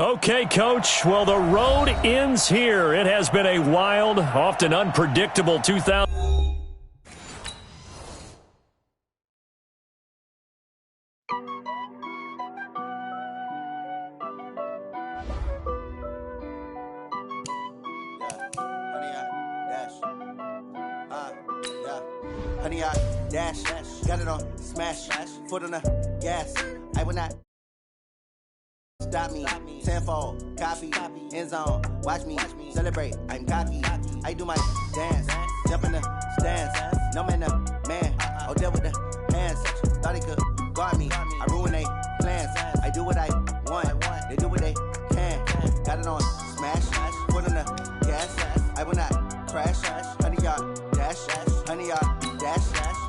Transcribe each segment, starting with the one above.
Okay, Coach. Well, the road ends here. It has been a wild, often unpredictable 2000. Honey, I dash, got it on, smash, foot on the gas. I will not stop me. Tenfold, copy, end zone. Watch me celebrate. I'm cocky. I do my dance, jump in the stands. No man, man. I'll deal with the hands. Thought he could guard me. I ruin they plans. I do what I want. They do what they can. Got it on, smash, foot on the gas. I will not crash. Honey, y'all dash, honey, y'all dash,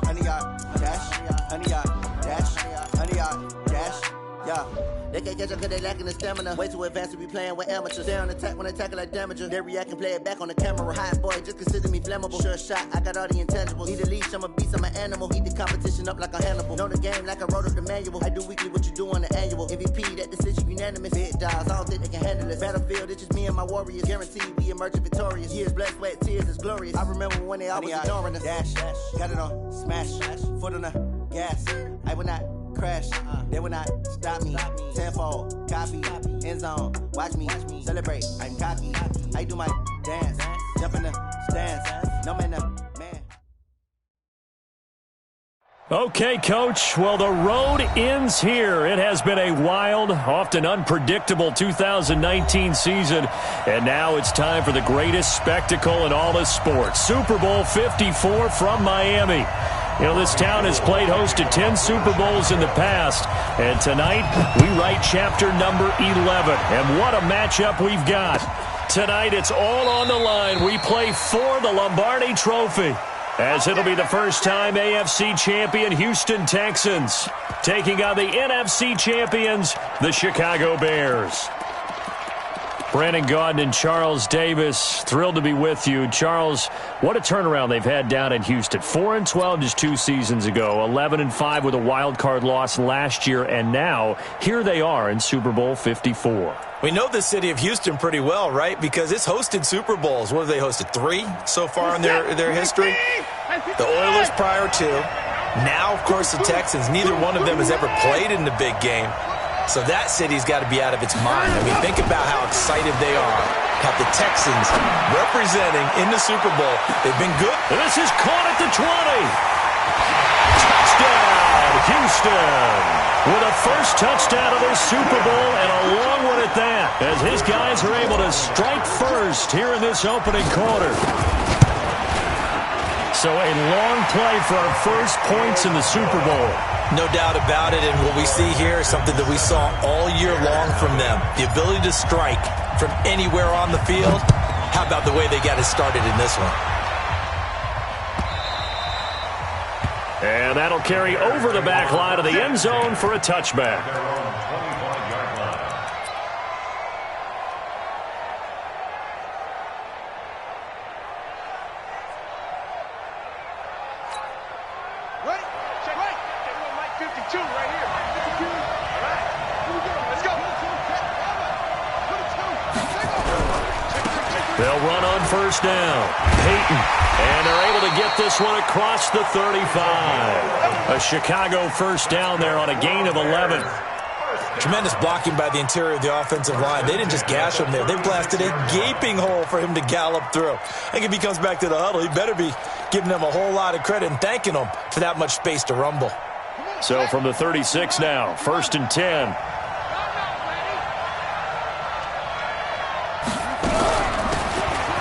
honey, y'all dash, honey, y'all dash, honey, y'all dash, yeah. They can't catch up cause they lacking the stamina. Way too advanced to be playing with amateurs. They on attack when they tackle like damager. They react and play it back on the camera. Hot boy, just consider me flammable. Sure shot, I got all the intangibles. Need a leash, I'm a beast, I'm an animal. Eat the competition up like a Hannibal. Know the game like I wrote up the manual. I do weekly what you do on the annual. MVP, that decision unanimous. Big dogs, I don't think they can handle it. Battlefield, it's just me and my warriors. Guaranteed we emerge victorious. Years, blood, sweat, tears, is glorious. I remember when they always ignoring us. Dash, got it on, smash, foot on the gas. I will not crash, they will not stop me. Tenfold, copy, end zone. Watch me celebrate. I'm cocky. I do my dance, jump in the stands. No man, man. Okay, Coach. Well, the road ends here. It has been a wild, often unpredictable 2019 season. And now it's time for the greatest spectacle in all of sports. Super Bowl 54 from Miami. You know, this town has played host to 10 Super Bowls in the past. And tonight, we write chapter number 11. And what a matchup we've got. Tonight, it's all on the line. We play for the Lombardi Trophy, as it'll be the first time AFC champion Houston Texans taking on the NFC champions, the Chicago Bears. Brandon Gaudin and Charles Davis, thrilled to be with you. Charles, what a turnaround they've had down in Houston. 4-12 just 2 seasons ago, 11-5 with a wild card loss last year, and now here they are in Super Bowl 54. We know the city of Houston pretty well, right? Because it's hosted Super Bowls. What have they hosted? 3 so far in their history? The Oilers prior to. Now, of course, the Texans. Neither one of them has ever played in the big game. So that city's got to be out of its mind. I mean, think about how excited they are. Have the Texans representing in the Super Bowl. They've been good. This is caught at the 20. Touchdown, Houston. With a first touchdown of their Super Bowl, and a long one at that, as his guys are able to strike first here in this opening quarter. So a long play for our first points in the Super Bowl. No doubt about it, and what we see here is something that we saw all year long from them. The ability to strike from anywhere on the field. How about the way they got it started in this one? And that'll carry over the back line of the end zone for a touchback. They'll run on first down. Peyton. And they're able to get this one across the 35. A Chicago first down there on a gain of 11. Tremendous blocking by the interior of the offensive line. They didn't just gash him there. They blasted a gaping hole for him to gallop through. I think if he comes back to the huddle, he better be giving them a whole lot of credit and thanking them for that much space to rumble. So from the 36 now, 1st and 10.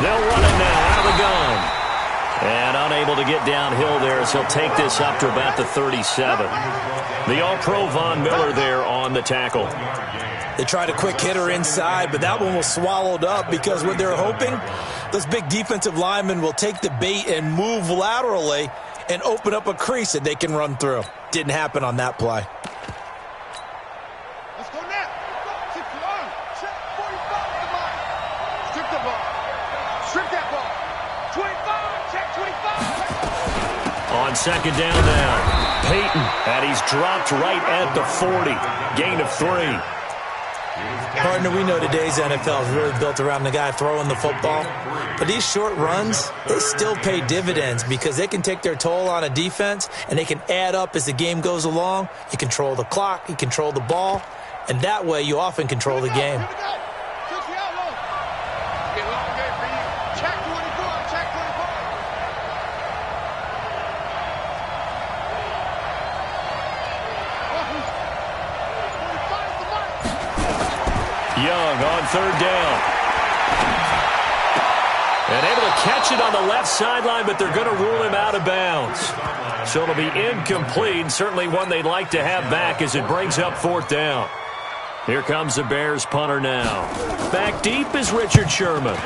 They'll run it now out of the gun. And unable to get downhill there, so he'll take this up to about the 37. The All-Pro Von Miller there on the tackle. They tried a quick hitter inside, but that one was swallowed up because what they're hoping, those big defensive linemen will take the bait and move laterally and open up a crease that they can run through. Didn't happen on that play. Let's go now. Check 45 the line. Strip the ball. Strip that ball. 25. Check 25. On second down now, Peyton, and he's dropped right at the 40. Gain of 3. Partner, we know today's NFL is really built around the guy throwing the football. But these short runs, they still pay dividends because they can take their toll on a defense, and they can add up as the game goes along. You control the clock, you control the ball, and that way you often control the game. Young on third down. And able to catch it on the left sideline, but they're going to rule him out of bounds. So it'll be incomplete, certainly one they'd like to have back as it brings up fourth down. Here comes the Bears punter now. Back deep is Richard Sherman.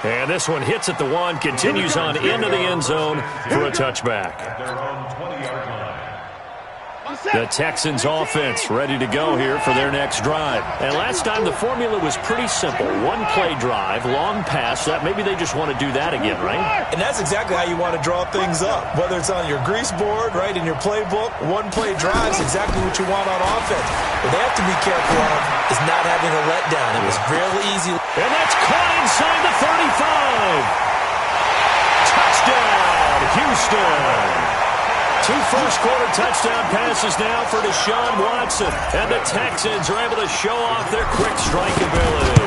And this one hits at the one, continues on into the end zone for a touchback. The Texans offense ready to go here for their next drive. And last time the formula was pretty simple. One play drive, long pass. That maybe they just want to do that again, right? And that's exactly how you want to draw things up. Whether it's on your grease board, right, in your playbook, one play drive is exactly what you want on offense. What they have to be careful of is not having a letdown. It was real easy. And that's caught inside the 35. Touchdown, Houston. Two first-quarter touchdown passes now for Deshaun Watson. And the Texans are able to show off their quick strike ability.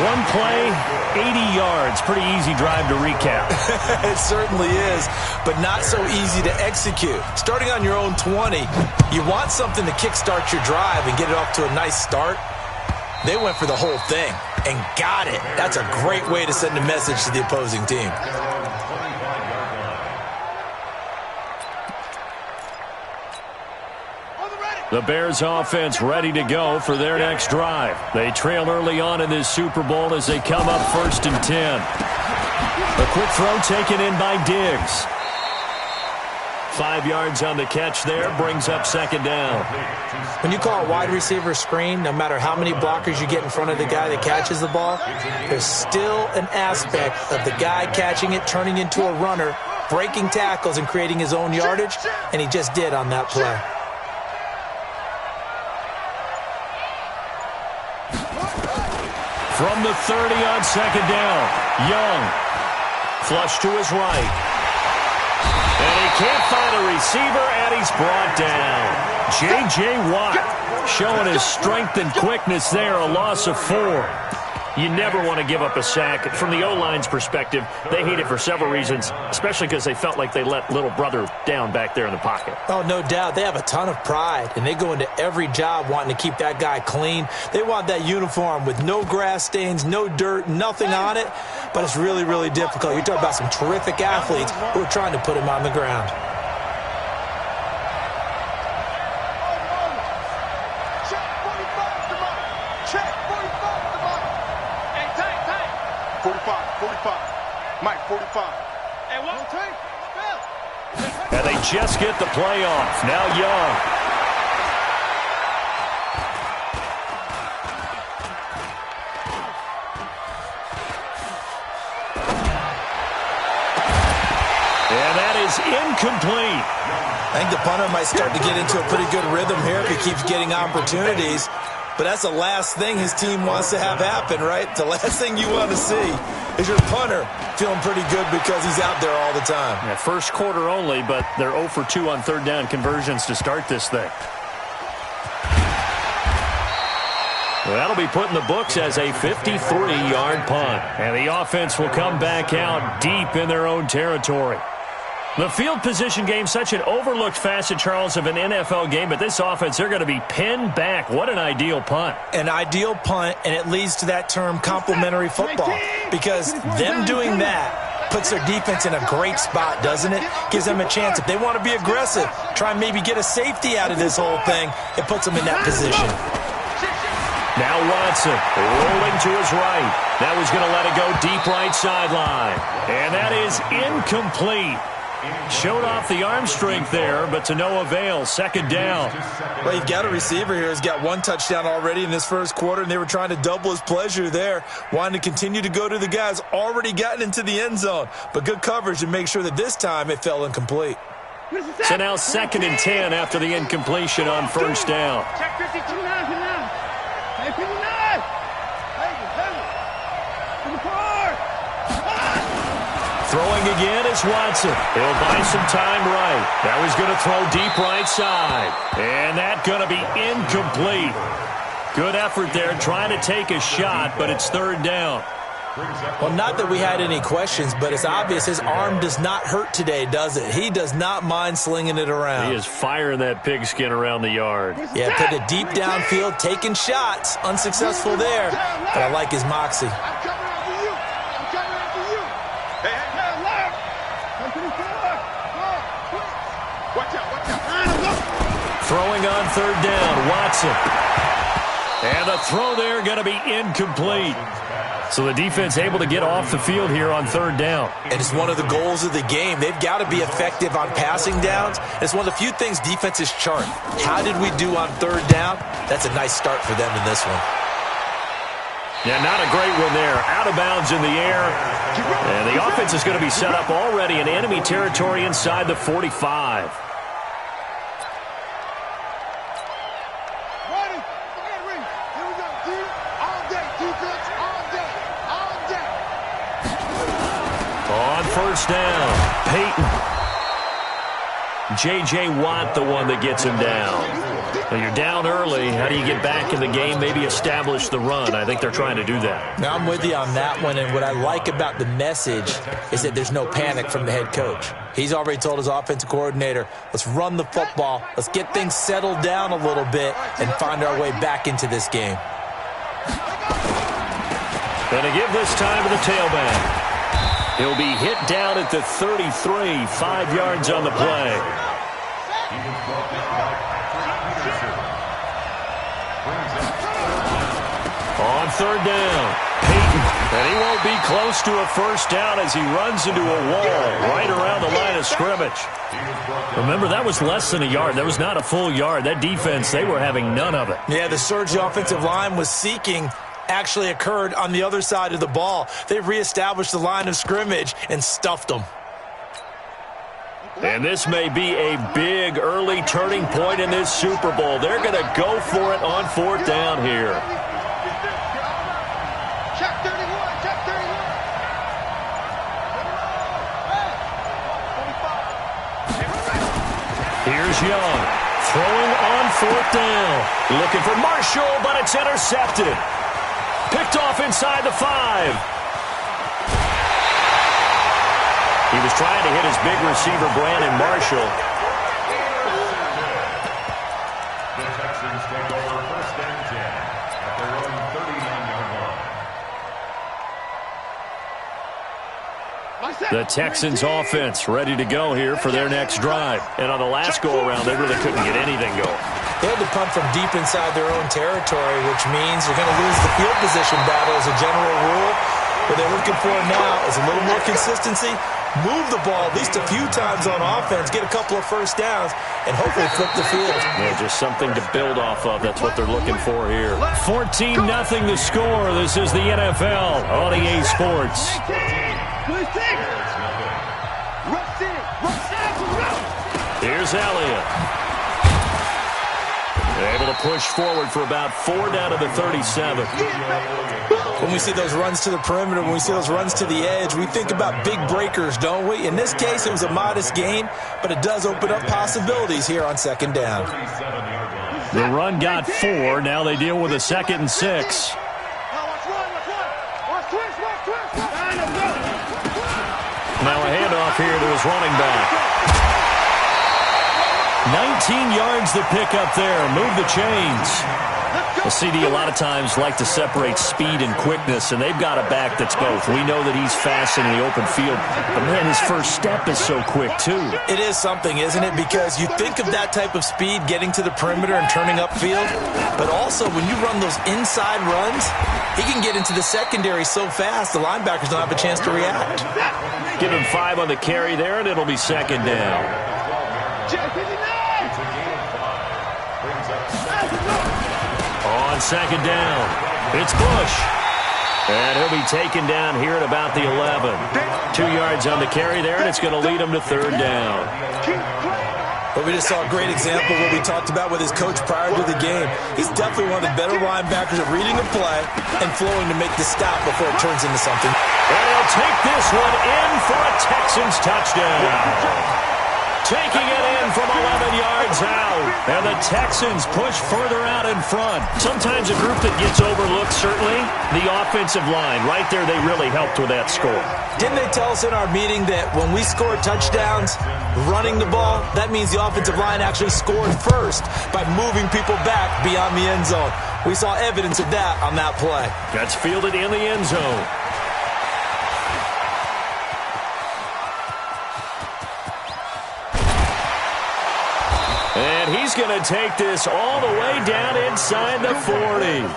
One play, 80 yards. Pretty easy drive to recap. It certainly is, but not so easy to execute. Starting on your own 20, you want something to kickstart your drive and get it off to a nice start. They went for the whole thing and got it. That's a great way to send a message to the opposing team. The Bears offense ready to go for their next drive. They trail early on in this Super Bowl as they come up 1st and 10. A quick throw taken in by Diggs. 5 yards on the catch there, brings up 2nd down. When you call a wide receiver screen, no matter how many blockers you get in front of the guy that catches the ball, there's still an aspect of the guy catching it, turning into a runner, breaking tackles and creating his own yardage, and he just did on that play. From the 30 on 2nd down, Young. Flush to his right. And he can't find a receiver, and he's brought down. J.J. Watt showing his strength and quickness there, a loss of 4. You never want to give up a sack. From the O-line's perspective, they hate it for several reasons, especially because they felt like they let little brother down back there in the pocket. Oh, no doubt. They have a ton of pride, and they go into every job wanting to keep that guy clean. They want that uniform with no grass stains, no dirt, nothing on it, but it's really, really difficult. You're talking about some terrific athletes who are trying to put him on the ground. Mike, 45. And they just get the play off. Now Young. And that is incomplete. I think the punter might start to get into a pretty good rhythm here if he keeps getting opportunities. But that's the last thing his team wants to have happen, right? The last thing you want to see is your punter feeling pretty good because he's out there all the time. Yeah, first quarter only, but they're 0 for 2 on 3rd down conversions to start this thing. Well, that'll be put in the books as a 53-yard punt. And the offense will come back out deep in their own territory. The field position game, such an overlooked facet, Charles, of an NFL game, but this offense, they're going to be pinned back. What an ideal punt. An ideal punt, and it leads to that term complementary football, because them doing that puts their defense in a great spot, doesn't it? Gives them a chance. If they want to be aggressive, try and maybe get a safety out of this whole thing, it puts them in that position. Now Watson rolling to his right. That was going to let it go deep right sideline. And that is incomplete. Showed off the arm strength there, but to no avail. Second down. Well, you've got a receiver here who's got one touchdown already in this first quarter, and they were trying to double his pleasure there, wanting to continue to go to the guys already gotten into the end zone. But good coverage to make sure that this time it fell incomplete. So now 2nd and 10 after the incompletion on first down. Check 52 now. Hey, 59. Throwing again is Watson. He'll buy some time right. Now he's going to throw deep right side. And that's going to be incomplete. Good effort there trying to take a shot, but it's 3rd down. Well, not that we had any questions, but it's obvious his arm does not hurt today, does it? He does not mind slinging it around. He is firing that pigskin around the yard. Yeah, put it deep downfield, taking shots. Unsuccessful there, but I like his moxie. I'm coming after you. Hey. Watch out. Throwing on 3rd down, Watson. And the throw there going to be incomplete. So the defense able to get off the field here on 3rd down. And it's one of the goals of the game. They've got to be effective on passing downs. It's one of the few things defenses chart. How did we do on 3rd down? That's a nice start for them in this one. Yeah, not a great one there. Out of bounds in the air. And the offense is going to be set up already in enemy territory inside the 45. On first down, Peyton. J.J. Watt, the one that gets him down. Now you're down early. How do you get back in the game, maybe establish the run? I think they're trying to do that. Now, I'm with you on that one, and what I like about the message is that there's no panic from the head coach. He's already told his offensive coordinator, let's run the football, let's get things settled down a little bit, and find our way back into this game. Going to give this time to the tailback. He'll be hit down at the 33, 5 yards on the play. On 3rd down, Peyton. And he won't be close to a first down as he runs into a wall right around the line of scrimmage. Remember, that was less than a yard. That was not a full yard. That defense, they were having none of it. Yeah, the surge the offensive line was seeking actually occurred on the other side of the ball. They reestablished the line of scrimmage and stuffed them. And this may be a big early turning point in this Super Bowl. They're going to go for it on 4th down here. Check 31. Here's Young. Throwing on 4th down. Looking for Marshall, but it's intercepted. Picked off inside the 5. He was trying to hit his big receiver, Brandon Marshall. The Texans take over 1st and 10 at their own 39-yard line. The Texans offense ready to go here for their next drive. And on the last go-around, they really couldn't get anything going. They had to punt from deep inside their own territory, which means they're going to lose the field position battle as a general rule. What they're looking for now is a little more consistency, move the ball at least a few times on offense, get a couple of first downs, and hopefully flip the field. Yeah, just something to build off of. That's what they're looking for here. 14-0 the score. This is the NFL on EA Sports. Here's Elliott. Able to push forward for about 4 down to the 37. When we see those runs to the perimeter, when we see those runs to the edge, we think about big breakers, don't we? In this case, it was a modest gain, but it does open up possibilities here on 2nd down. The run got 4. Now they deal with a 2nd and 6. Now a handoff here to his running back. 19 yards to pick up there. Move the chains. The CD a lot of times like to separate speed and quickness, and they've got a back that's both. We know that he's fast in the open field, but man, his first step is so quick too. It is something, isn't it? Because you think of that type of speed getting to the perimeter and turning upfield, but also when you run those inside runs, he can get into the secondary so fast the linebackers don't have a chance to react. Give him 5 on the carry there, and it'll be second down. On second down, it's Bush. And he'll be taken down here at about the 11. 2 yards on the carry there, and it's going to lead him to third down. Well, we just saw a great example of what we talked about with his coach prior to the game. He's definitely one of the better linebackers at reading the play and flowing to make the stop before it turns into something. And he'll take this one in for a Texans touchdown. Taking it in from 11 yards out. And the Texans push further out in front. Sometimes a group that gets overlooked, certainly, the offensive line. Right there, they really helped with that score. Didn't they tell us in our meeting that when we score touchdowns running the ball, that means the offensive line actually scored first by moving people back beyond the end zone? We saw evidence of that on that play. That's fielded in the end zone. And he's going to take this all the way down inside the 40.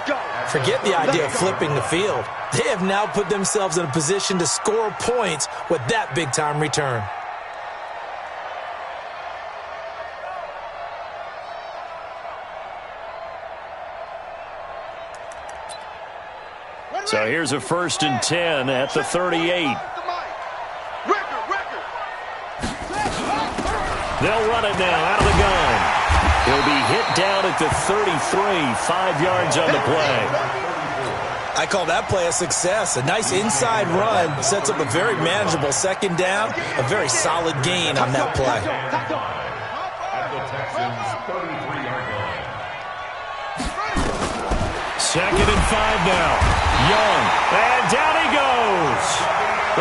Forget the idea of flipping the field. They have now put themselves in a position to score points with that big-time return. So here's a 1st and 10 at the 38. They'll run it now out of the gun. He'll be hit down at the 33, 5 yards on the play. I call that play a success. A nice inside run sets up a very manageable second down, a very solid gain on that play. At the Texans' 33-yard line. 2nd and 5 now. Young, and down he goes.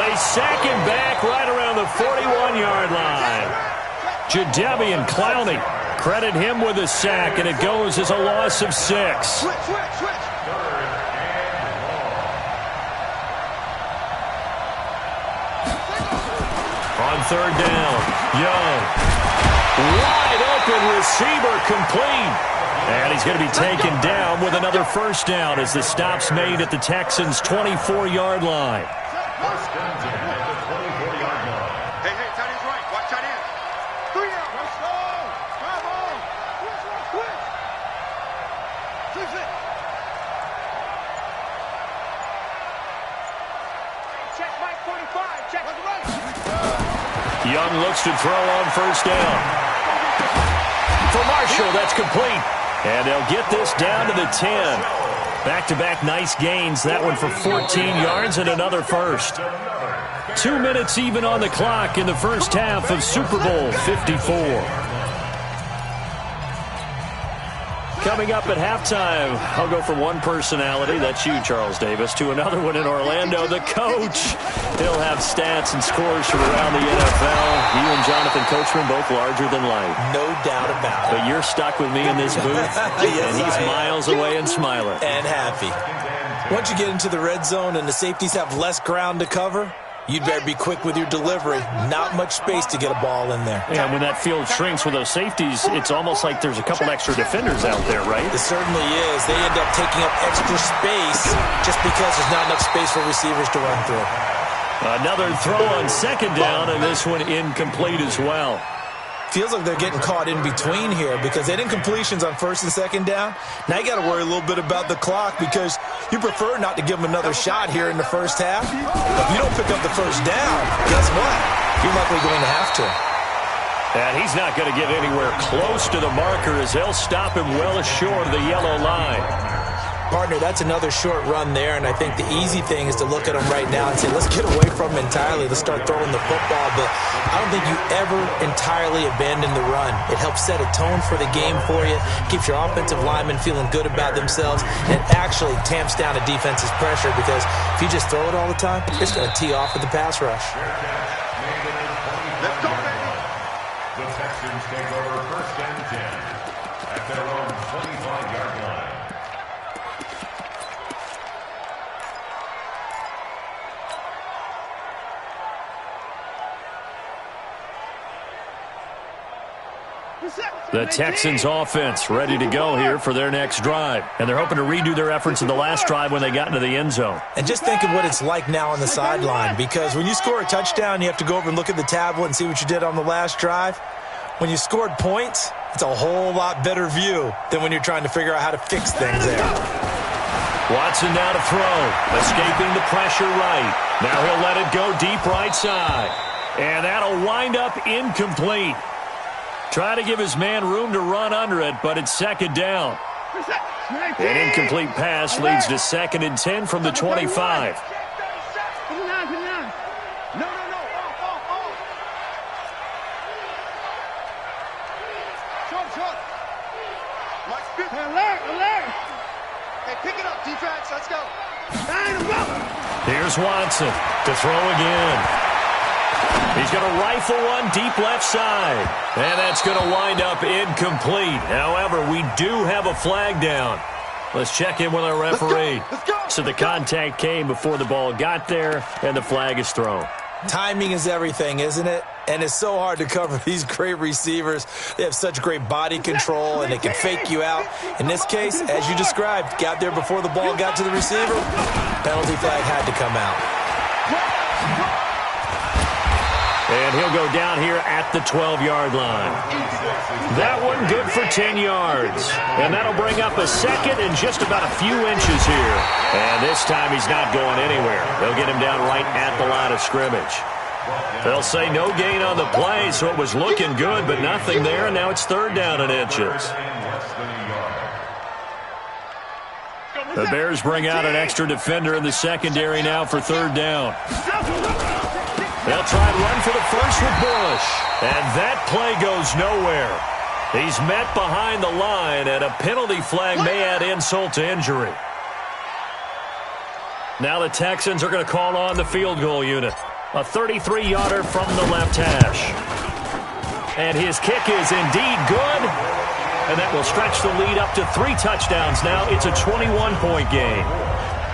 They sack him back right around the 41-yard line. Jadeveon Clowney, credit him with a sack, and it goes as a loss of 6. On 3rd down, Young, wide open receiver complete. And he's going to be taken down with another 1st down as the stop's made at the Texans' 24-yard line. 1st and 10 at the 24-yard line. Hey, tight end's right. Watch tight end. 3 out. Let's go. Come on. Switch. Switch it. Check Mike 45. Check. Right. Young looks to throw on 1st down. For Marshall, that's complete. And they'll get this down to the 10. Back-to-back nice gains. That one for 14 yards and another 1st. 2 minutes even on the clock in the first half of Super Bowl 54. Coming up at halftime, I'll go from one personality, that's you, Charles Davis, to another one in Orlando, the coach. He'll have stats and scores from around the NFL. You and Jonathan Coachman, both larger than life. No doubt about it. But you're stuck with me in this booth, Yes, and he's miles away and smiling. And happy. Once you get into the red zone and the safeties have less ground to cover, you'd better be quick with your delivery. Not much space to get a ball in there. Yeah, when that field shrinks with those safeties, it's almost like there's a couple extra defenders out there, right? It certainly is. They end up taking up extra space just because there's not enough space for receivers to run through. Another throw on 2nd down, and this one incomplete as well. Feels like they're getting caught in between here because they didn't completions on 1st and 2nd down. Now you got to worry a little bit about the clock because you prefer not to give them another shot here in the first half. If you don't pick up the 1st down, guess what? You're likely going to have to. And he's not going to get anywhere close to the marker as they'll stop him well short of the yellow line. Partner, that's another short run there, and I think the easy thing is to look at him right now and say, let's get away from him entirely. Let's start throwing the football, but I don't think you ever entirely abandon the run. It helps set a tone for the game for you, keeps your offensive linemen feeling good about themselves, and it actually tamps down a defense's pressure because if you just throw it all the time, it's going to tee off with the pass rush. Let's go, baby. The Texans take over 1st and 10 at their own 25-yard line. The Texans offense ready to go here for their next drive. And they're hoping to redo their efforts in the last drive when they got into the end zone. And just think of what it's like now on the sideline, because when you score a touchdown, you have to go over and look at the tablet and see what you did on the last drive. When you scored points, it's a whole lot better view than when you're trying to figure out how to fix things there. Watson now to throw, escaping the pressure right. Now he'll let it go deep right side. And that'll wind up incomplete. Try to give his man room to run under it, but it's second down. An incomplete pass leads to 2nd and 10 from the 25. Alert! Hey, pick it up, defense. Let's go. Here's Watson to throw again. He's going to rifle one deep left side. And that's going to wind up incomplete. However, we do have a flag down. Let's check in with our referee. Let's go. So the contact came before the ball got there, and the flag is thrown. Timing is everything, isn't it? And it's so hard to cover these great receivers. They have such great body control, and they can fake you out. In this case, as you described, got there before the ball got to the receiver. Penalty flag had to come out. And he'll go down here at the 12-yard line. That one good for 10 yards. And that'll bring up a second and just about a few inches here. And this time he's not going anywhere. They'll get him down right at the line of scrimmage. They'll say no gain on the play, so it was looking good, but nothing there, and now it's 3rd down and inches. The Bears bring out an extra defender in the secondary now for 3rd down. They'll try and run for the first with Bush. And that play goes nowhere. He's met behind the line, and a penalty flag may add insult to injury. Now the Texans are going to call on the field goal unit. A 33-yarder from the left hash. And his kick is indeed good. And that will stretch the lead up to 3 touchdowns now. It's a 21-point game.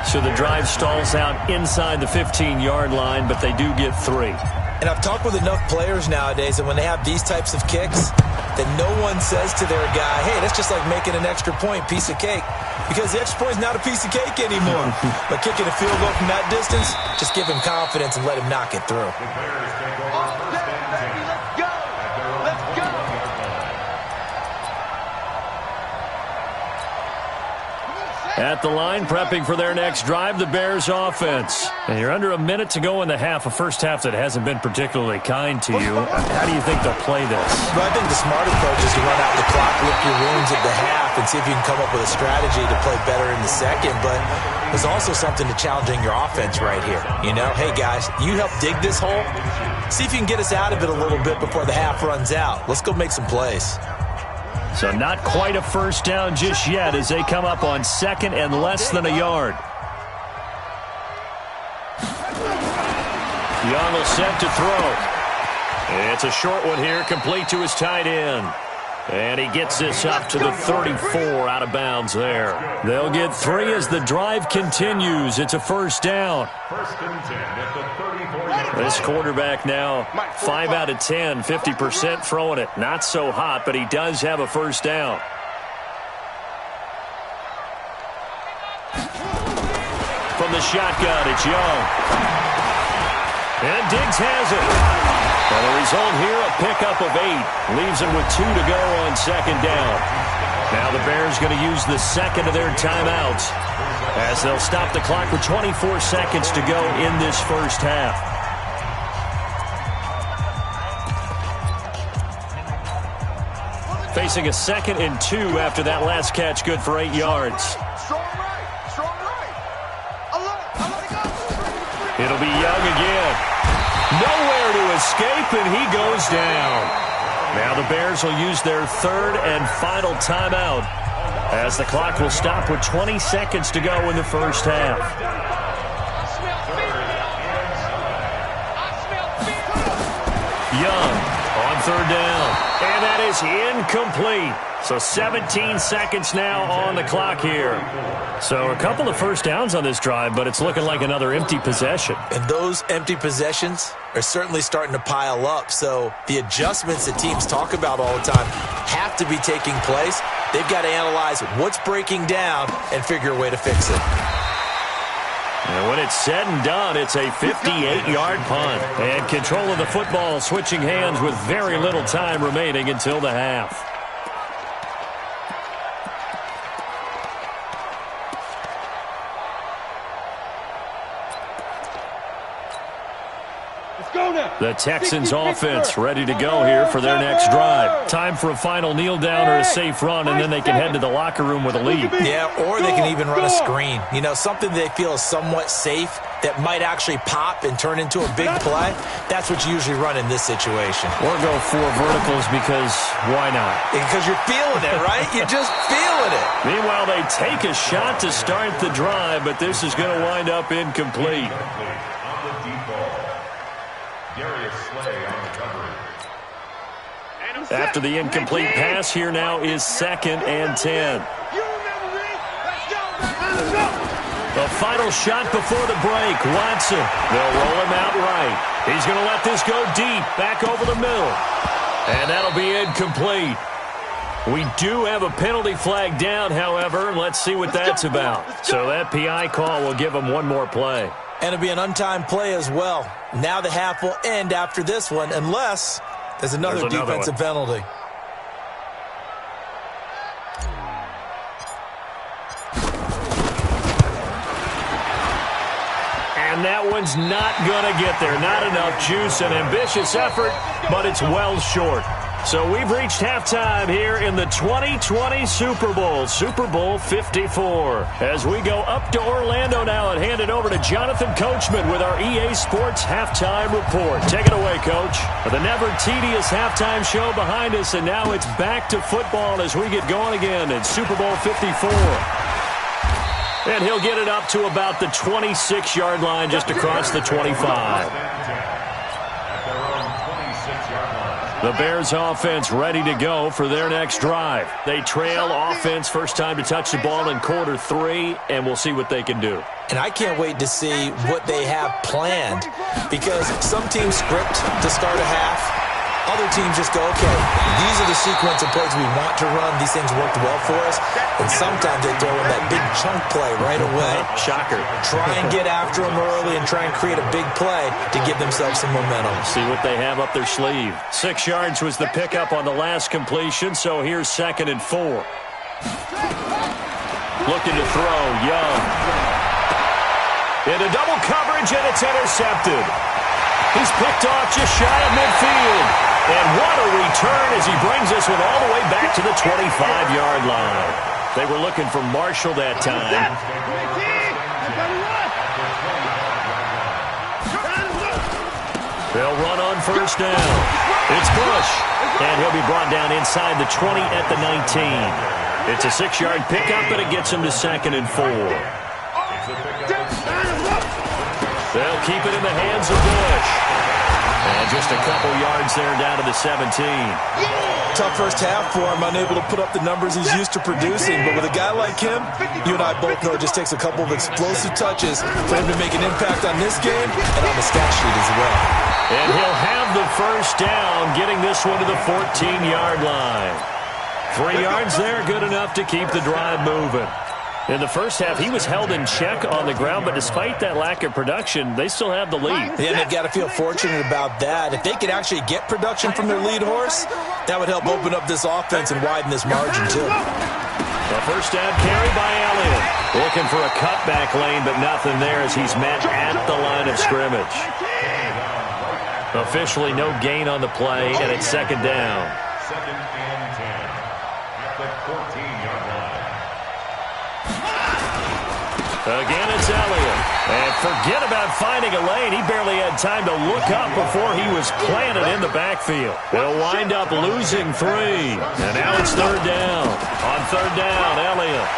So the drive stalls out inside the 15-yard line, but they do get 3. And I've talked with enough players nowadays that when they have these types of kicks, that no one says to their guy, hey, that's just like making an extra point, piece of cake. Because the extra point is not a piece of cake anymore. But kicking a field goal from that distance, just give him confidence and let him knock it through. At the line, prepping for their next drive, the Bears offense. And you're under a minute to go in the half, a first half that hasn't been particularly kind to you. How do you think they'll play this? Well, I think the smart approach is to run out the clock, lick your wounds at the half, and see if you can come up with a strategy to play better in the second. But there's also something to challenging your offense right here. You know, hey, guys, you help dig this hole. See if you can get us out of it a little bit before the half runs out. Let's go make some plays. So not quite a first down just yet as they come up on 2nd and less than a yard. Young will set to throw. It's a short one here, complete to his tight end. And he gets this up to the 34 out of bounds there. They'll get 3 as the drive continues. It's a first down. 1st and 10 at the 34-yard line. This quarterback now 5 out of 10, 50% throwing it. Not so hot, but he does have a first down. From the shotgun, it's Young. And Diggs has it. And the result here, a pickup of 8. Leaves him with 2 to go on 2nd down. Now the Bears going to use the second of their timeouts as they'll stop the clock with 24 seconds to go in this first half. Facing a 2nd and 2 after that last catch, good for 8 yards. Strong right. It'll be Young again. Nowhere to escape, and he goes down. Now the Bears will use their 3rd and final timeout as the clock will stop with 20 seconds to go in the first half. Young On third down. And that is incomplete. So 17 seconds now on the clock here. So a couple of first downs on this drive, but it's looking like another empty possession. And those empty possessions are certainly starting to pile up. So the adjustments that teams talk about all the time have to be taking place. They've got to analyze what's breaking down and figure a way to fix it. And when it's said and done, it's a 58-yard punt. And control of the football switching hands with very little time remaining until the half. The Texans offense ready to go here for their next drive. Time for a final kneel down or a safe run, and then they can head to the locker room with a lead. Yeah, or they can even run a screen. You know, something they feel is somewhat safe that might actually pop and turn into a big play. That's what you usually run in this situation. Or go 4 verticals because why not? Because you're feeling it, right? You're just feeling it. Meanwhile, they take a shot to start the drive, but this is going to wind up incomplete. On the deep ball. After the incomplete pass, here now is 2nd and 10. The final shot before the break. Watson. They'll roll him out right. He's going to let this go deep, back over the middle. And that'll be incomplete. We do have a penalty flag down, however. Let's see what that's about. So that PI call will give him one more play. And it'll be an untimed play as well. Now the half will end after this one, unless there's another defensive penalty. And that one's not going to get there. Not enough juice. An ambitious effort, but it's well short. So we've reached halftime here in the 2020 Super Bowl, Super Bowl 54. As we go up to Orlando now and hand it over to Jonathan Coachman with our EA Sports Halftime Report. Take it away, Coach. The never tedious halftime show behind us, and now it's back to football as we get going again in Super Bowl 54. And he'll get it up to about the 26-yard line just across the 25. The Bears offense ready to go for their next drive. They trail offense first time to touch the ball in quarter 3, and we'll see what they can do. And I can't wait to see what they have planned, because some teams script to start a half. Other teams just go, okay, these are the sequence of plays we want to run. These things worked well for us. And sometimes they throw in that big chunk play right away. Shocker. Try and get after them early and try and create a big play to give themselves some momentum. See what they have up their sleeve. 6 yards was the pickup on the last completion, so here's 2nd and 4. Looking to throw, Young. Into double coverage, and it's intercepted. He's picked off just shy of midfield. And what a return as he brings us with all the way back to the 25-yard line. They were looking for Marshall that time. They'll run on first down. It's Bush. And he'll be brought down inside the 20 at the 19. It's a 6-yard pickup, but it gets him to 2nd and 4. They'll keep it in the hands of Bush. And just a couple yards there down to the 17. Tough first half for him, unable to put up the numbers he's used to producing. But with a guy like him, you and I both know it just takes a couple of explosive touches for him to make an impact on this game and on the stat sheet as well. And he'll have the first down, getting this one to the 14-yard line. 3 yards there, good enough to keep the drive moving. In the first half, he was held in check on the ground, but despite that lack of production, they still have the lead. Yeah, they've got to feel fortunate about that. If they could actually get production from their lead horse, that would help open up this offense and widen this margin, too. The first down carry by Elliott. Looking for a cutback lane, but nothing there as he's met at the line of scrimmage. Officially no gain on the play, and it's 2nd down. 2nd and 10 at the 14-yard line. Again, it's Elliott. And forget about finding a lane. He barely had time to look up before he was planted in the backfield. They'll wind up losing 3. And now it's 3rd down. On 3rd down, Elliott.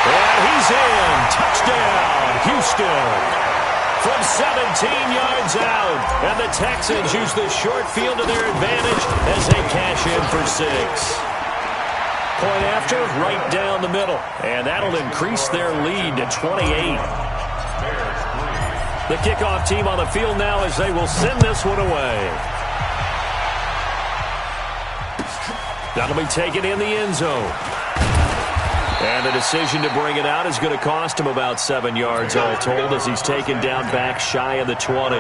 And he's in. Touchdown, Houston. from 17 yards out. And the Texans use the short field to their advantage as they cash in for 6. Point after, right down the middle. And that'll increase their lead to 28. The kickoff team on the field now as they will send this one away. That'll be taken in the end zone. And the decision to bring it out is going to cost him about 7 yards all told as he's taken down back shy of the 20.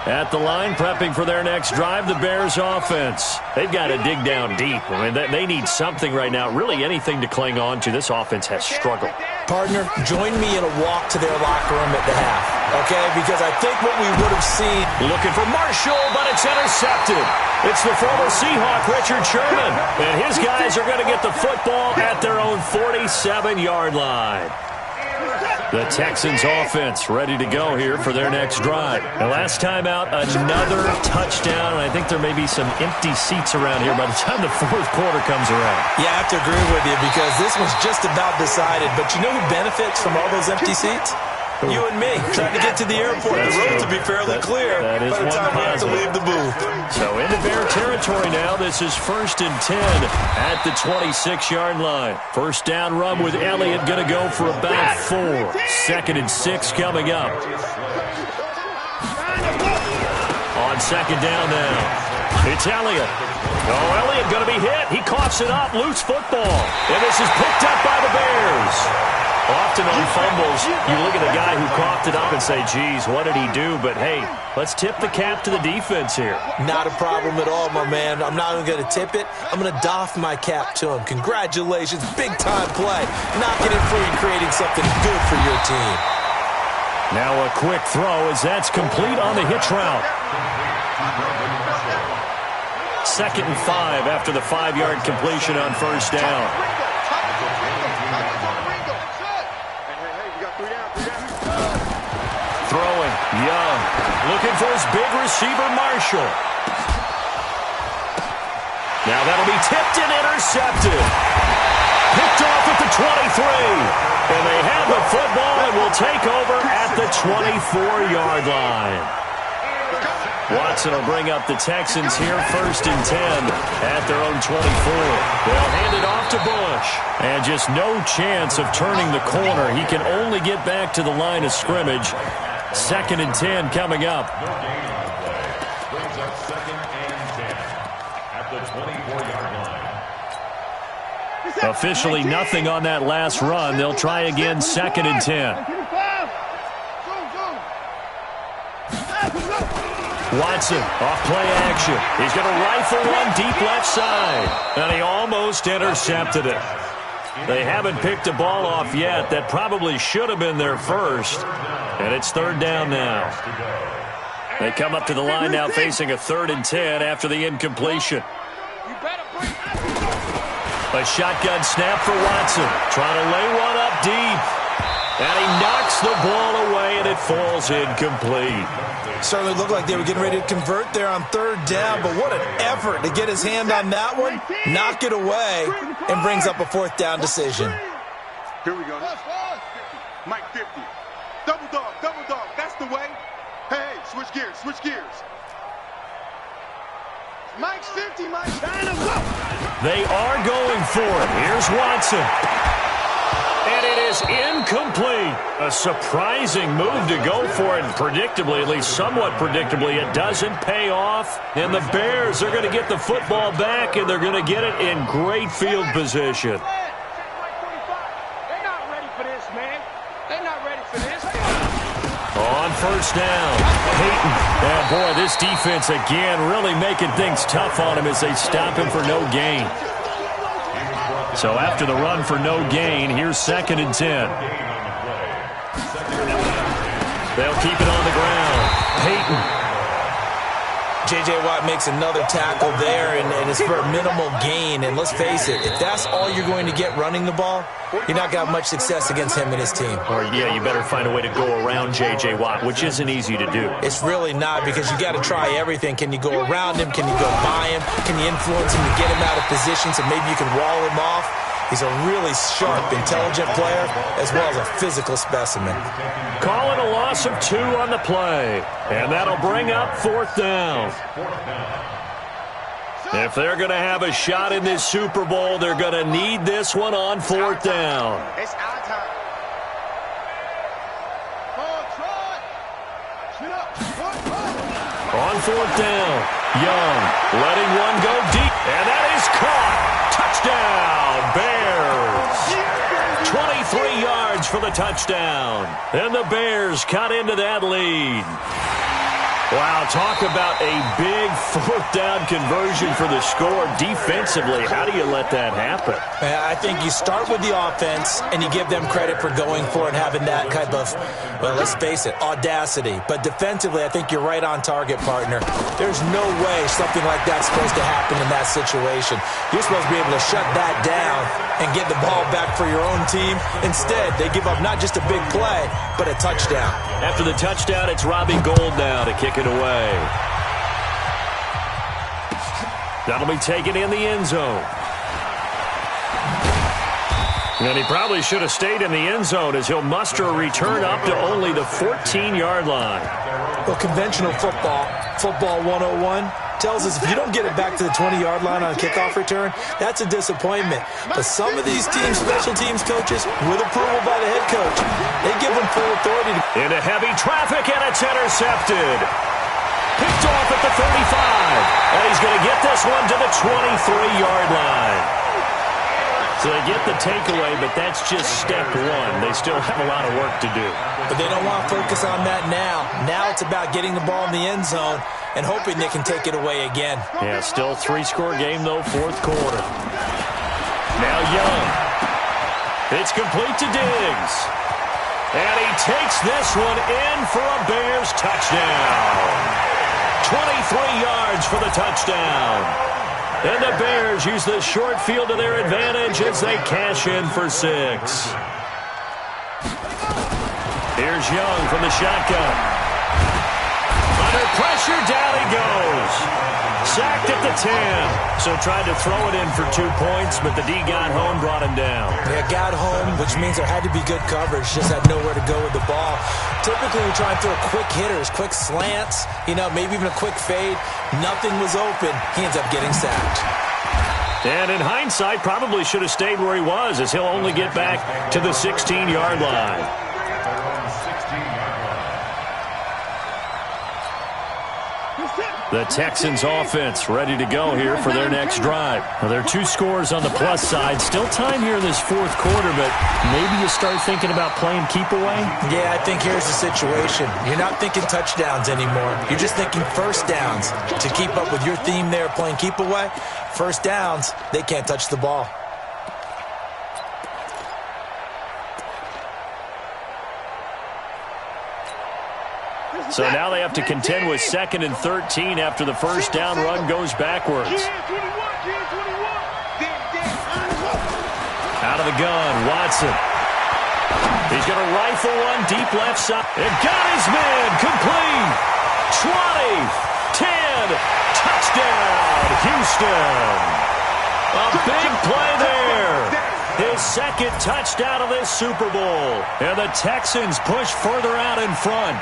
At the line, prepping for their next drive, the Bears offense. They've got to dig down deep. I mean, they need something right now, really anything to cling on to. This offense has struggled. Partner, join me in a walk to their locker room at the half, okay? Because I think what we would have seen... Looking for Marshall, but it's intercepted. It's the former Seahawk, Richard Sherman. And his guys are going to get the football at their own 47-yard line. The Texans offense ready to go here for their next drive. And last time out, another touchdown. And I think there may be some empty seats around here by the time the fourth quarter comes around. Yeah, I have to agree with you because this one's just about decided. But you know who benefits from all those empty seats? You and me, trying to get to the airport. The roads will be fairly clear by the time we have to leave the booth. So into Bear territory now. This is 1st and 10 at the 26-yard line. First down run with Elliott going to go for about 4. 2nd and 6 coming up. On 2nd down now. It's Elliott. Oh, Elliott going to be hit. He coughs it up. Loose football. And this is picked up by the Bears. Often on fumbles, you look at the guy who coughed it up and say, geez, what did he do? But, hey, let's tip the cap to the defense here. Not a problem at all, my man. I'm not even going to tip it. I'm going to doff my cap to him. Congratulations. Big-time play. Knocking it free and creating something good for your team. Now a quick throw as that's complete on the hitch route. 2nd and 5 after the 5-yard completion on first down. Throwing, Young. Looking for his big receiver, Marshall. Now that'll be tipped and intercepted. Picked off at the 23. And they have the football and will take over at the 24-yard line. Watson will bring up the Texans here 1st and 10 at their own 24. They'll hand it off to Bush. And just no chance of turning the corner. He can only get back to the line of scrimmage. 2nd and 10 coming up. Brings up 2nd and 10 at the 24-yard line. Officially nothing on that last run. They'll try again 2nd and 10. Watson, off play action. He's going to rifle one deep left side. And he almost intercepted it. They haven't picked a ball off yet. That probably should have been their first. And it's 3rd down now. They come up to the line now facing a 3rd and 10 after the incompletion. A shotgun snap for Watson. Trying to lay one up deep. And he knocks the ball away, and it falls incomplete. Certainly looked like they were getting ready to convert there on 3rd down, but what an effort to get his hand on that one, knock it away, and brings up a 4th down decision. Here we go. Mike 50. Double dog, that's the way. Hey, switch gears. Mike's 50, Mike. They are going for it. Here's Watson. And it is incomplete. A surprising move to go for it. Predictably, at least somewhat predictably, it doesn't pay off. And the Bears are going to get the football back, and they're going to get it in great field position. They're not ready for this, man. They're not ready for this. On first down, Peyton. And boy, this defense again really making things tough on him as they stop him for no gain. So after the run for no gain, here's 2nd and 10. They'll keep it on the ground. Peyton. J.J. Watt makes another tackle there, and it's for a minimal gain. And let's face it, if that's all you're going to get running the ball, you're not going to have much success against him and his team. Or, yeah, you better find a way to go around J.J. Watt, which isn't easy to do. It's really not, because you got to try everything. Can you go around him? Can you go by him? Can you influence him to get him out of position so maybe you can wall him off? He's a really sharp, intelligent player, as well as a physical specimen. Calling a loss of 2 on the play. And that'll bring up 4th down. If they're going to have a shot in this Super Bowl, they're going to need this one on 4th down. It's our time. On 4th down, Young letting one go deep, and that is caught. Touchdown, Bears. 23 yards for the touchdown, and the Bears cut into that lead. Wow, talk about a big 4th down conversion for the score. Defensively, how do you let that happen? I think you start with the offense, and you give them credit for going for it, having that type of, well, let's face it, audacity. But defensively, I think you're right on target, partner. There's no way something like that's supposed to happen in that situation. You're supposed to be able to shut that down and get the ball back for your own team. Instead, they give up not just a big play, but a touchdown. After the touchdown, it's Robbie Gould now to kick it away. That'll be taken in the end zone. And he probably should have stayed in the end zone as he'll muster a return up to only the 14-yard line. Well, conventional football 101, tells us if you don't get it back to the 20-yard line on a kickoff return, that's a disappointment. But some of these teams, special teams coaches, with approval by the head coach, they give them full authority. Into heavy traffic, and it's intercepted. Picked off at the 35. And he's going to get this one to the 23-yard line. So they get the takeaway, but that's just step one. They still have a lot of work to do. But they don't want to focus on that now. Now it's about getting the ball in the end zone and hoping they can take it away again. Yeah, still 3-score game, though, 4th quarter. Now Young. It's complete to Diggs. And he takes this one in for a Bears touchdown. 23 yards for the touchdown. And the Bears use the short field to their advantage as they cash in for 6. Here's Young from the shotgun. Under pressure, down he goes. Sacked at the 10. So tried to throw it in for 2 points, but the D got home, brought him down. Yeah, got home, which means there had to be good coverage. Just had nowhere to go with the ball. Typically, we try and throw quick hitters, quick slants, maybe even a quick fade. Nothing was open. He ends up getting sacked. And in hindsight, probably should have stayed where he was, as he'll only get back to the 16-yard line. The Texans offense ready to go here for their next drive. Now, there are 2 scores on the plus side. Still time here in this 4th quarter, but maybe you start thinking about playing keep away? Yeah, I think here's the situation. You're not thinking touchdowns anymore. You're just thinking first downs. To keep up with your theme there, playing keep away, first downs, they can't touch the ball. So now they have to contend with 2nd and 13 after the first down run goes backwards. Out of the gun, Watson. He's going to rifle one deep left side. And got his man complete. 20, 10, touchdown, Houston. A big play there. His 2nd touchdown of this Super Bowl. And the Texans push further out in front.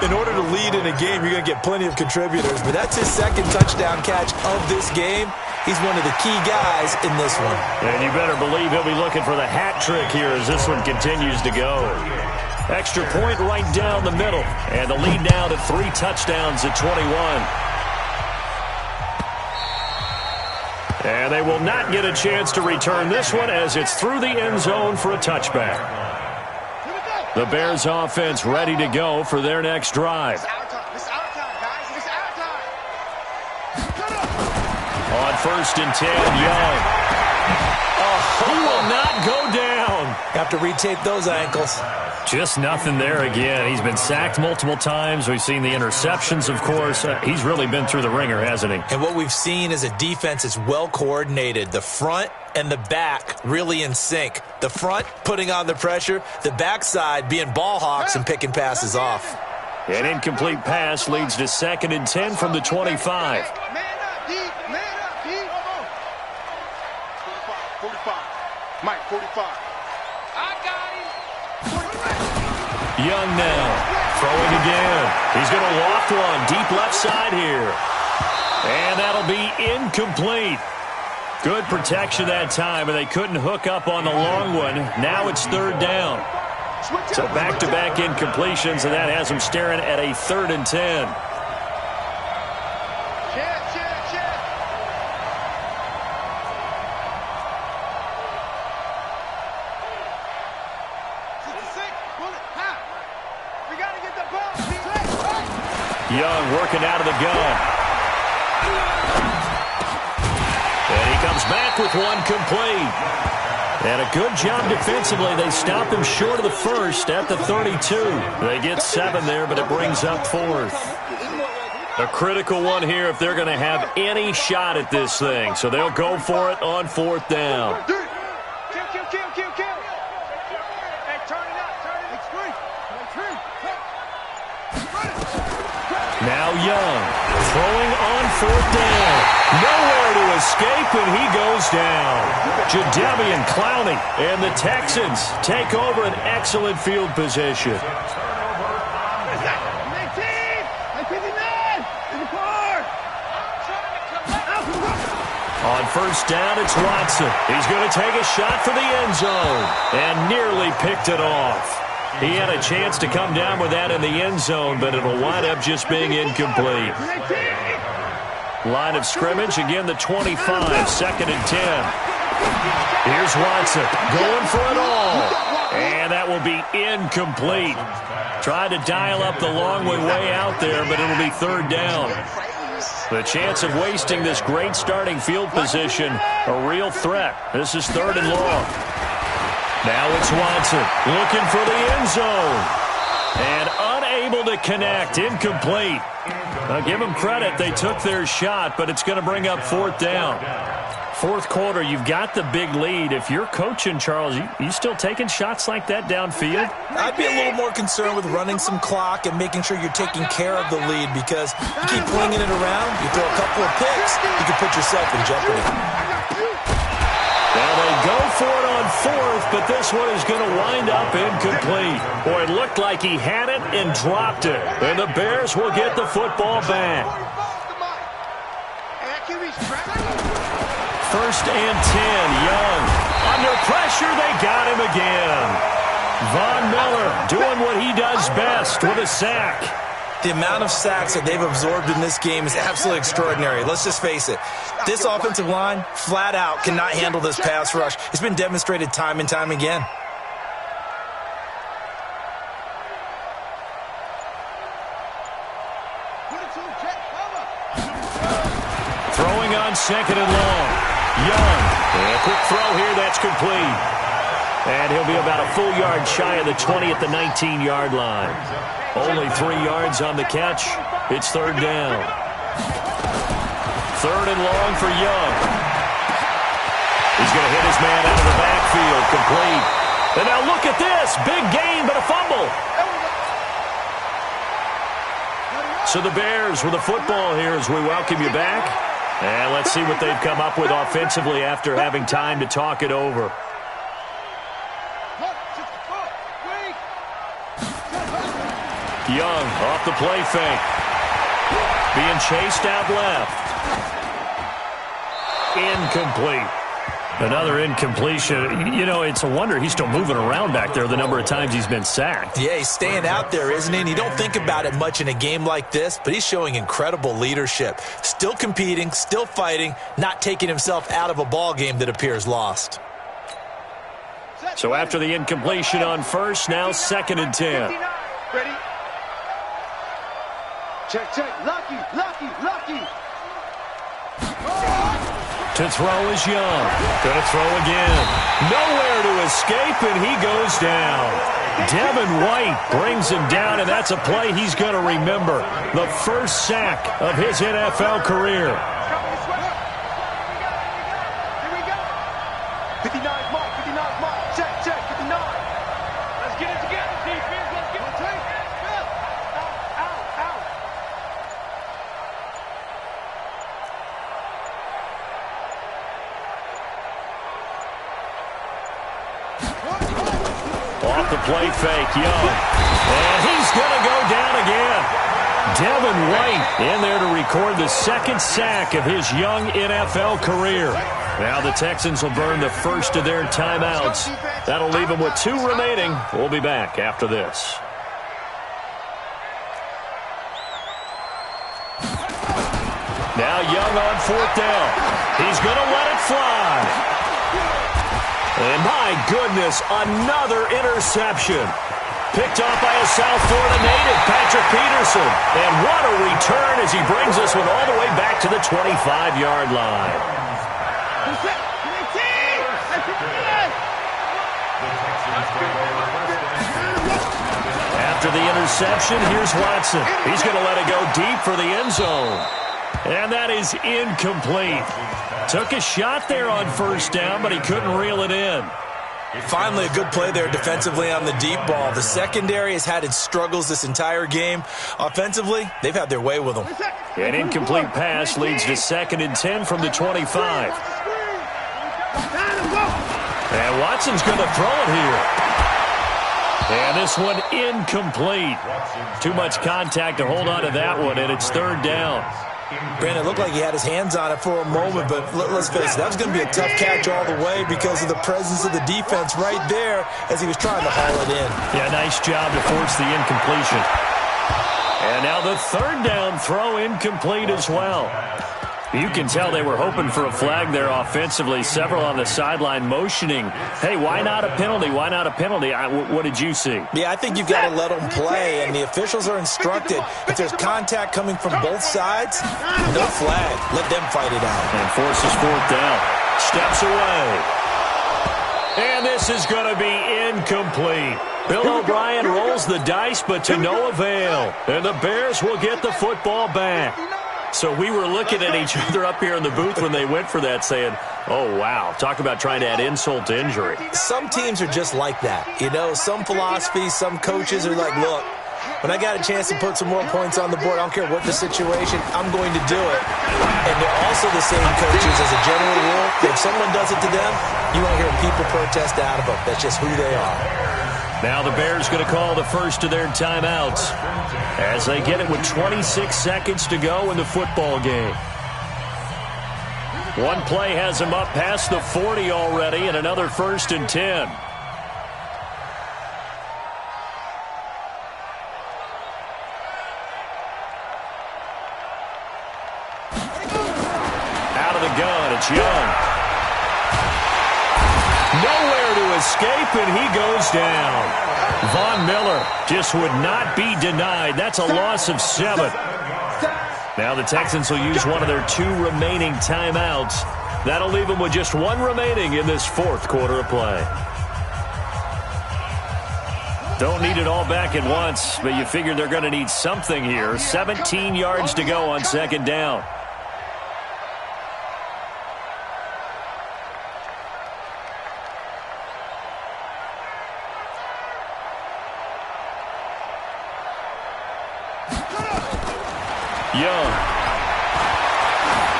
In order to lead in a game, you're going to get plenty of contributors, but that's his 2nd touchdown catch of this game. He's one of the key guys in this one. And you better believe he'll be looking for the hat trick here as this one continues to go. Extra point right down the middle, and the lead now to 3 touchdowns at 21. And they will not get a chance to return this one as it's through the end zone for a touchback. The Bears offense ready to go for their next drive. It's our time, guys. It's our time. On 1st and 10, Young. He will not go down. Have to retape those ankles. Just nothing there again. He's been sacked multiple times. We've seen the interceptions, of course. He's really been through the ringer, hasn't he? And what we've seen is a defense that's well coordinated. The front and the back really in sync. The front putting on the pressure, the backside being ball hawks and picking passes off. An incomplete pass leads to 2nd and 10 from the 25. Man up, D. Man up, D. 45. 45. I got him. Young now, throwing again. He's going to loft one, deep left side here. And that'll be incomplete. Good protection that time, and they couldn't hook up on the long one. Now it's third down. So back-to-back incompletions, and that has them staring at a 3rd and 10. Young working out of the gun. And he comes back with one complete. And a good job defensively. They stop him short of the first at the 32. They get 7 there, but it brings up 4th. A critical one here if they're going to have any shot at this thing. So they'll go for it on 4th down. Now Young, throwing on 4th down. Nowhere to escape, and he goes down. Jadeveon Clowney and the Texans take over an excellent field position. On 1st down, it's Watson. He's going to take a shot for the end zone and nearly picked it off. He had a chance to come down with that in the end zone, but it'll wind up just being incomplete. Line of scrimmage, again the 25, 2nd and 10. Here's Watson going for it all, and that will be incomplete. Tried to dial up the long way out there, but it'll be 3rd down. The chance of wasting this great starting field position, a real threat. This is 3rd and long. Now it's Watson looking for the end zone. And unable to connect, incomplete. Now give them credit, they took their shot, but it's going to bring up 4th down. 4th quarter, you've got the big lead. If you're coaching, Charles, you still taking shots like that downfield? I'd be a little more concerned with running some clock and making sure you're taking care of the lead, because you keep flinging it around, you throw a couple of picks, you can put yourself in jeopardy. Well, they go for it on 4th, but this one is going to wind up incomplete. Boy, it looked like he had it and dropped it. And the Bears will get the football back. 1st and 10, Young. Under pressure, they got him again. Von Miller doing what he does best with a sack. The amount of sacks that they've absorbed in this game is absolutely extraordinary. Let's just face it. This offensive line, flat out, cannot handle this pass rush. It's been demonstrated time and time again. Throwing on 2nd and long. Young. And a quick throw here, that's complete. And he'll be about a full yard shy of the 20 at the 19-yard line. Only 3 yards on the catch. It's 3rd down. 3rd and long for Young. He's going to hit his man out of the backfield, complete. And now look at this. Big gain, but a fumble. So the Bears with a football here as we welcome you back. And let's see what they've come up with offensively after having time to talk it over. Young off the play fake. Being chased out left. Incomplete. Another incompletion. You know, it's a wonder he's still moving around back there the number of times he's been sacked. Yeah, he's staying out there, isn't he? And you don't think about it much in a game like this, but he's showing incredible leadership. Still competing, still fighting, not taking himself out of a ball game that appears lost. So after the incompletion on 1st, now 2nd and 10. Ready? Check, check. Lucky. To throw is Young. Gonna throw again. Nowhere to escape, and he goes down. Devin White brings him down, and that's a play he's going to remember. The first sack of his NFL career. 59 mark. Check, 59. Let's get it together, defense. Let's get it together. Out. off the play fake. Young. And he's going to go down again. Devin White in there to record the second sack of his young NFL career. Now the Texans will burn the first of their timeouts. That'll leave them with 2 remaining. We'll be back after this. Now Young on 4th down. He's going to let it fly. And my goodness, another interception. Picked off by a South Florida native, Patrick Peterson. And what a return as he brings this one all the way back to the 25-yard line. After the interception, here's Watson. He's going to let it go deep for the end zone. And that is incomplete. Took a shot there on 1st down, but he couldn't reel it in. Finally, a good play there defensively on the deep ball. The secondary has had its struggles this entire game. Offensively, they've had their way with them. An incomplete pass leads to 2nd and 10 from the 25. And Watson's going to throw it here. And this one incomplete. Too much contact to hold on to that one, and it's 3rd down. Brandon, it looked like he had his hands on it for a moment, but let's face it, that was going to be a tough catch all the way because of the presence of the defense right there as he was trying to haul it in. Yeah, nice job to force the incompletion. And now the 3rd down throw incomplete as well. You can tell they were hoping for a flag there offensively. Several on the sideline motioning, hey, why not a penalty? Why not a penalty? What did you see? Yeah, I think you've got to let them play, and the officials are instructed. If there's contact coming from both sides, no flag. Let them fight it out. And forces 4th down. Steps away. And this is going to be incomplete. Bill O'Brien rolls the dice, but to no avail. And the Bears will get the football back. So we were looking at each other up here in the booth when they went for that saying, oh, wow, talk about trying to add insult to injury. Some teams are just like that. You know, some philosophies, some coaches are like, look, when I got a chance to put some more points on the board, I don't care what the situation, I'm going to do it. And they're also the same coaches as a general rule. If someone does it to them, you won't hear people protest out of them. That's just who they are. Now the Bears going to call the first of their timeouts as they get it with 26 seconds to go in the football game. One play has them up past the 40 already, and another 1st and 10. Out of the gun, it's Young. Nowhere to escape, and he goes down. Von Miller just would not be denied. That's a loss of 7. Now the Texans will use one of their 2 remaining timeouts. That'll leave them with just 1 remaining in this 4th quarter of play. Don't need it all back at once, but you figure they're going to need something here. 17 yards to go on 2nd down. Young.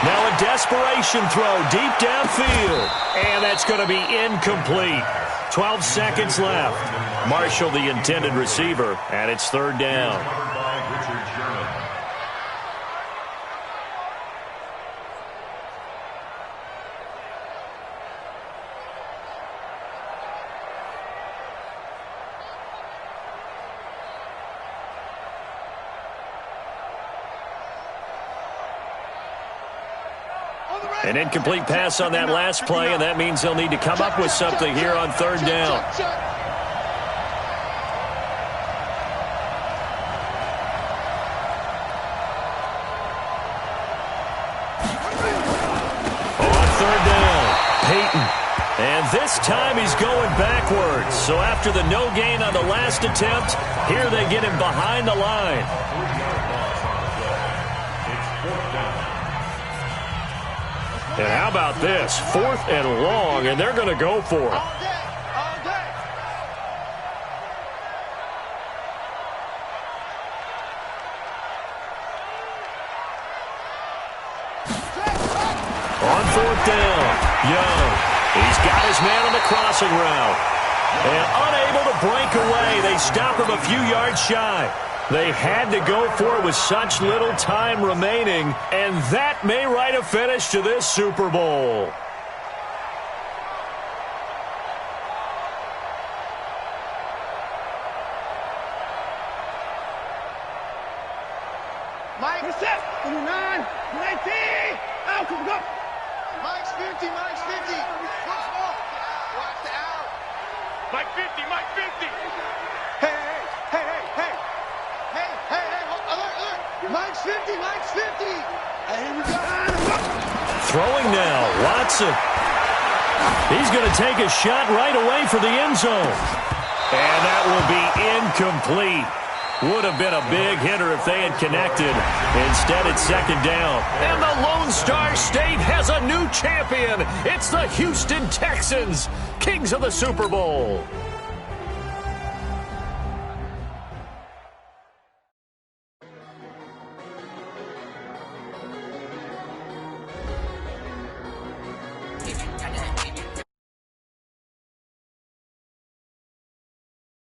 Now a desperation throw deep downfield. And that's going to be incomplete. 12 seconds left. Marshall, the intended receiver, and it's 3rd down. An incomplete pass on that last play, and that means they'll need to come up with something here on 3rd down. On 3rd down, Peyton. And this time he's going backwards. So after the no gain on the last attempt, here they get him behind the line. And how about this? 4th and long, and they're going to go for it. On 4th down, Young. He's got his man on the crossing route. And unable to break away. They stop him a few yards shy. They had to go for it with such little time remaining, and that may write a finish to this Super Bowl. Mike, set. 29, 19. Out, come up. Mike's 50, Mike's 50. Watch ball. Watch the out. Mike 50, Mike 50. Hey, hey, hey, hey, hey. Hey, hey, hey, alert, alert. Mike's 50, Mike's 50. And here we go. Throwing now, Watson. He's going to take a shot right away for the end zone. And that will be incomplete. Would have been a big hitter if they had connected. Instead, it's second down. And the Lone Star State has a new champion. It's the Houston Texans, kings of the Super Bowl.